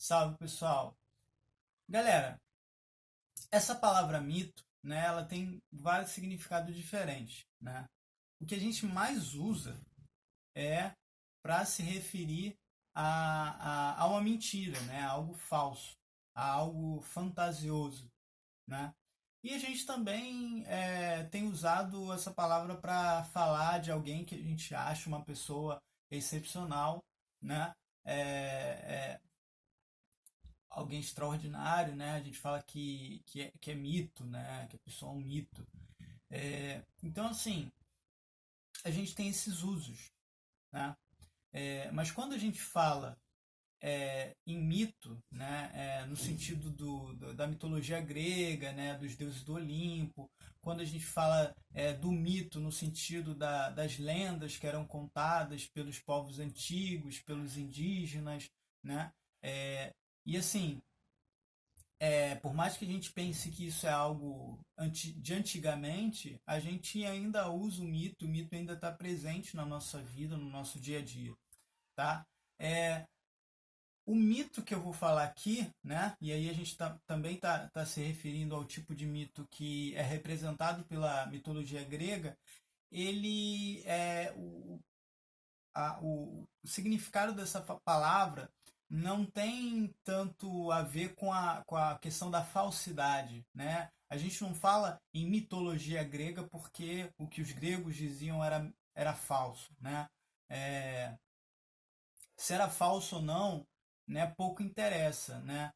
Salve, pessoal. Galera, essa palavra mito, né, ela tem vários significados diferentes, né? O que a gente mais usa é para se referir a uma mentira, né, a algo falso, a algo fantasioso, né? E a gente também tem usado essa palavra para falar de alguém que a gente acha uma pessoa excepcional, né? É, alguém extraordinário, né? A gente fala que é mito, né? Que a pessoa é um mito. Então, assim, a gente tem esses usos, né? Mas quando a gente fala em mito, né? No sentido da mitologia grega, né? Dos deuses do Olimpo, quando a gente fala do mito no sentido das lendas que eram contadas pelos povos antigos, pelos indígenas, né? É, e assim, por mais que a gente pense que isso é algo de antigamente, a gente ainda usa o mito ainda está presente na nossa vida, no nosso dia a dia, tá? É, o mito que eu vou falar aqui, né? E aí a gente também tá se referindo ao tipo de mito que é representado pela mitologia grega. Ele é o significado dessa palavra não tem tanto a ver com a questão da falsidade, né? A gente não fala em mitologia grega porque o que os gregos diziam era falso, né? É, se era falso ou não, né, pouco interessa, né?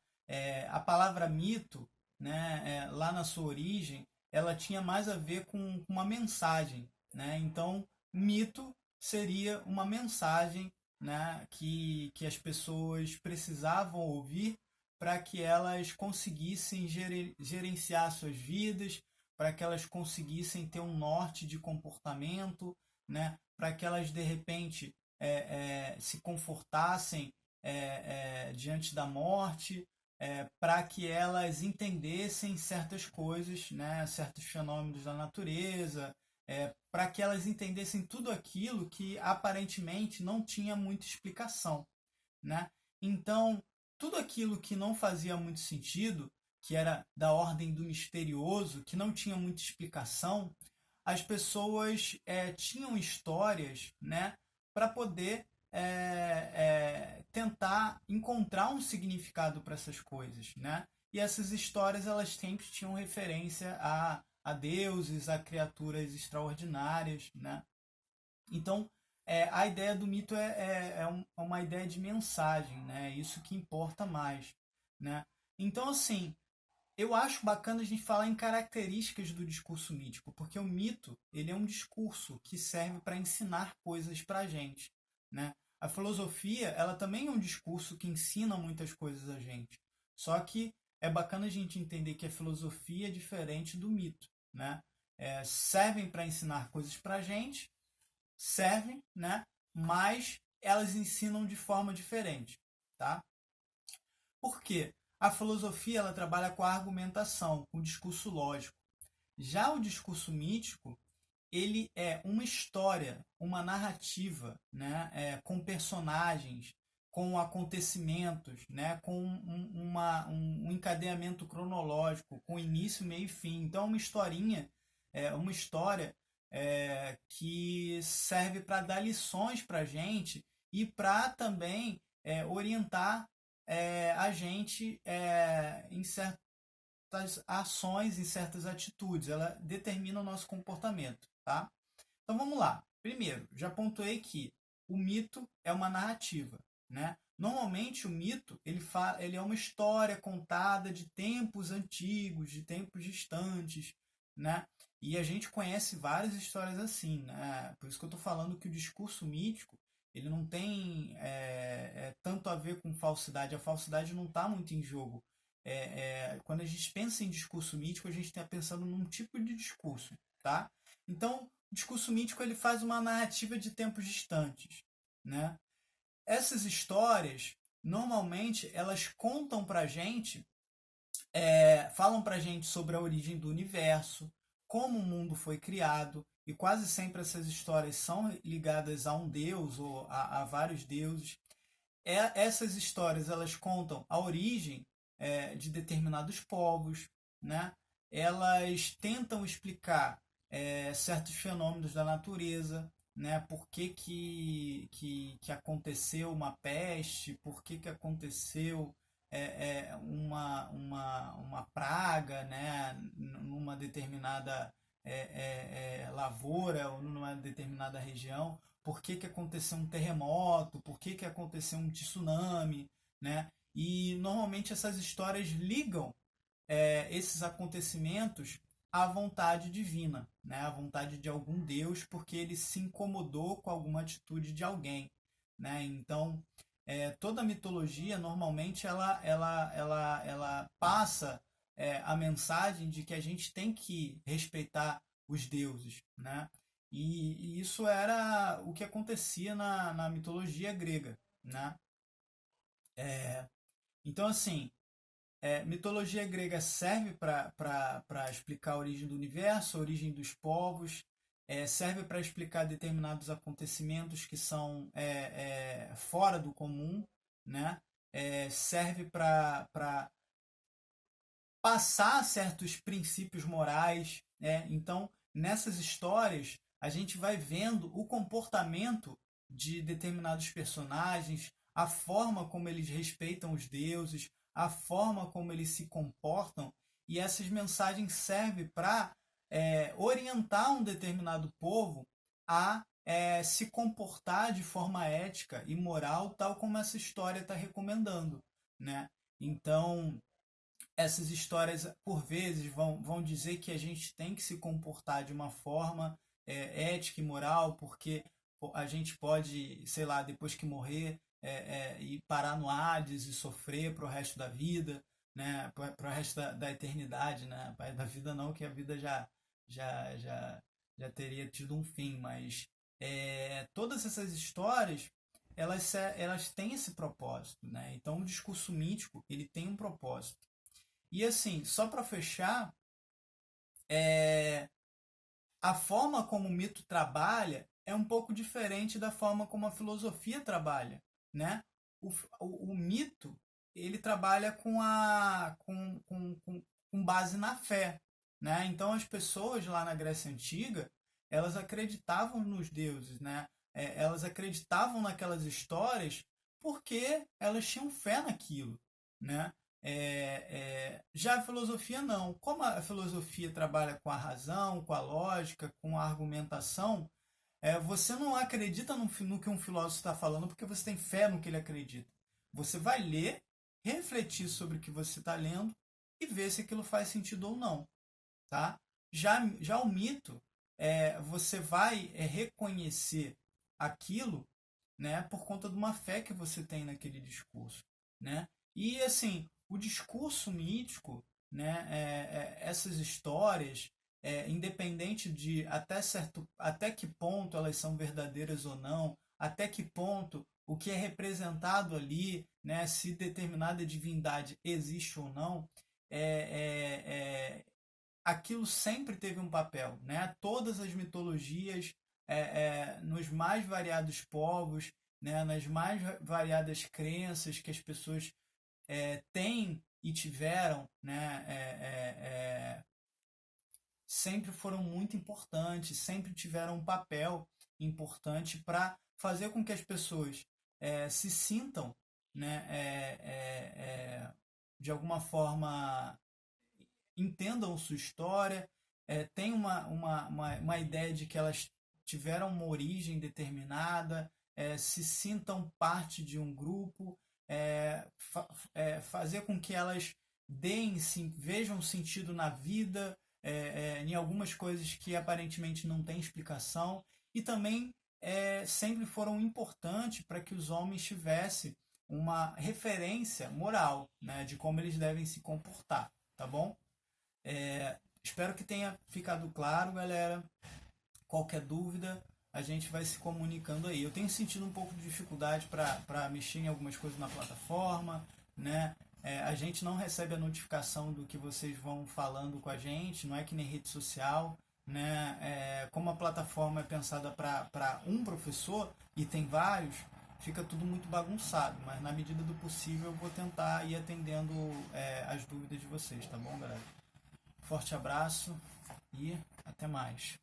A palavra mito, né, lá na sua origem, ela tinha mais a ver com uma mensagem, né? Então, mito seria uma mensagem, né, que as pessoas precisavam ouvir para que elas conseguissem gerenciar suas vidas, para que elas conseguissem ter um norte de comportamento, né? Para que elas de repente se confortassem diante da morte, para que elas entendessem certas coisas, né, certos fenômenos da natureza, para que elas entendessem tudo aquilo que aparentemente não tinha muita explicação, né? Então, tudo aquilo que não fazia muito sentido, que era da ordem do misterioso, que não tinha muita explicação, as pessoas tinham histórias, né, para poder tentar encontrar um significado para essas coisas, né? E essas histórias elas sempre tinham referência a deuses, a criaturas extraordinárias, né? Então, a ideia do mito é uma ideia de mensagem, né? Isso que importa mais, né? Então, assim, eu acho bacana a gente falar em características do discurso mítico, porque o mito ele é um discurso que serve para ensinar coisas para a gente, né? A filosofia ela também é um discurso que ensina muitas coisas a gente. Só que é bacana a gente entender que a filosofia é diferente do mito, né? Servem para ensinar coisas para a gente, servem, né? Mas elas ensinam de forma diferente, tá? Por quê? A filosofia ela trabalha com a argumentação, com o discurso lógico. Já o discurso mítico, ele é uma história, uma narrativa, né? Com personagens, com acontecimentos, né? Com um encadeamento cronológico, com início, meio e fim. Então, é uma historinha, uma história que serve para dar lições para a gente e para também orientar a gente em certas ações, em certas atitudes. Ela determina o nosso comportamento, tá? Então vamos lá. Primeiro, já pontuei que o mito é uma narrativa, né? Normalmente o mito ele é uma história contada de tempos antigos, de tempos distantes, né? E a gente conhece várias histórias assim, né? Por isso que eu estou falando que o discurso mítico ele não tem tanto a ver com falsidade. A falsidade não está muito em jogo. Quando a gente pensa em discurso mítico, a gente está pensando num tipo de discurso, tá? Então, o discurso mítico ele faz uma narrativa de tempos distantes, né? Essas histórias, normalmente, elas contam pra gente, falam pra gente sobre a origem do universo, como o mundo foi criado, e quase sempre essas histórias são ligadas a um deus ou a vários deuses. essas histórias elas contam a origem de determinados povos, né? Elas tentam explicar certos fenômenos da natureza, né? Por que aconteceu uma peste, por que aconteceu uma praga, né? Numa determinada lavoura ou numa determinada região, por que aconteceu um terremoto, por que aconteceu um tsunami, né? E normalmente essas histórias ligam esses acontecimentos à vontade divina, né? À vontade de algum Deus, porque ele se incomodou com alguma atitude de alguém, né? Então, toda a mitologia normalmente ela passa a mensagem de que a gente tem que respeitar os deuses, né? E isso era o que acontecia na mitologia grega, né? Então, assim, mitologia grega serve para explicar a origem do universo, a origem dos povos, serve para explicar determinados acontecimentos que são fora do comum, né? Serve para passar certos princípios morais. Então, nessas histórias, a gente vai vendo o comportamento de determinados personagens, a forma como eles respeitam os deuses, a forma como eles se comportam, e essas mensagens servem para orientar um determinado povo a se comportar de forma ética e moral, tal como essa história está recomendando, né? Então, essas histórias, por vezes, vão dizer que a gente tem que se comportar de uma forma ética e moral, porque a gente pode, sei lá, depois que morrer, ir parar no Hades e sofrer para o resto da vida, né? Para o resto da eternidade, né? Da vida não, que a vida já, já, já teria tido um fim, mas todas essas histórias elas têm esse propósito, né? Então o discurso mítico ele tem um propósito. E assim, só para fechar, a forma como o mito trabalha é um pouco diferente da forma como a filosofia trabalha, né? O mito ele trabalha com base na fé, né? Então as pessoas lá na Grécia Antiga elas acreditavam nos deuses, né? Elas acreditavam naquelas histórias porque elas tinham fé naquilo, né? Já a filosofia não. Como a filosofia trabalha com a razão, com a lógica, com a argumentação, você não acredita no que um filósofo está falando porque você tem fé no que ele acredita. Você vai ler, refletir sobre o que você está lendo e ver se aquilo faz sentido ou não. Tá? Já o mito, você vai reconhecer aquilo, né, por conta de uma fé que você tem naquele discurso, né? E assim, o discurso mítico, né, essas histórias, independente de até que ponto elas são verdadeiras ou não, até que ponto o que é representado ali, né, se determinada divindade existe ou não, aquilo sempre teve um papel, né? Todas as mitologias, nos mais variados povos, né? Nas mais variadas crenças que as pessoas têm e tiveram, né? Sempre foram muito importantes, sempre tiveram um papel importante para fazer com que as pessoas se sintam, né? De alguma forma entendam sua história, tenham uma ideia de que elas tiveram uma origem determinada, se sintam parte de um grupo, fazer com que elas vejam sentido na vida, em algumas coisas que aparentemente não têm explicação, e também sempre foram importantes para que os homens tivessem uma referência moral, né, de como eles devem se comportar, tá bom? Espero que tenha ficado claro, galera. Qualquer dúvida, a gente vai se comunicando aí. Eu tenho sentido um pouco de dificuldade para mexer em algumas coisas na plataforma, né? A gente não recebe a notificação do que vocês vão falando com a gente, não é que nem rede social, né? Como a plataforma é pensada para um professor e tem vários, fica tudo muito bagunçado, mas na medida do possível eu vou tentar ir atendendo as dúvidas de vocês, tá bom, galera? Forte abraço e até mais.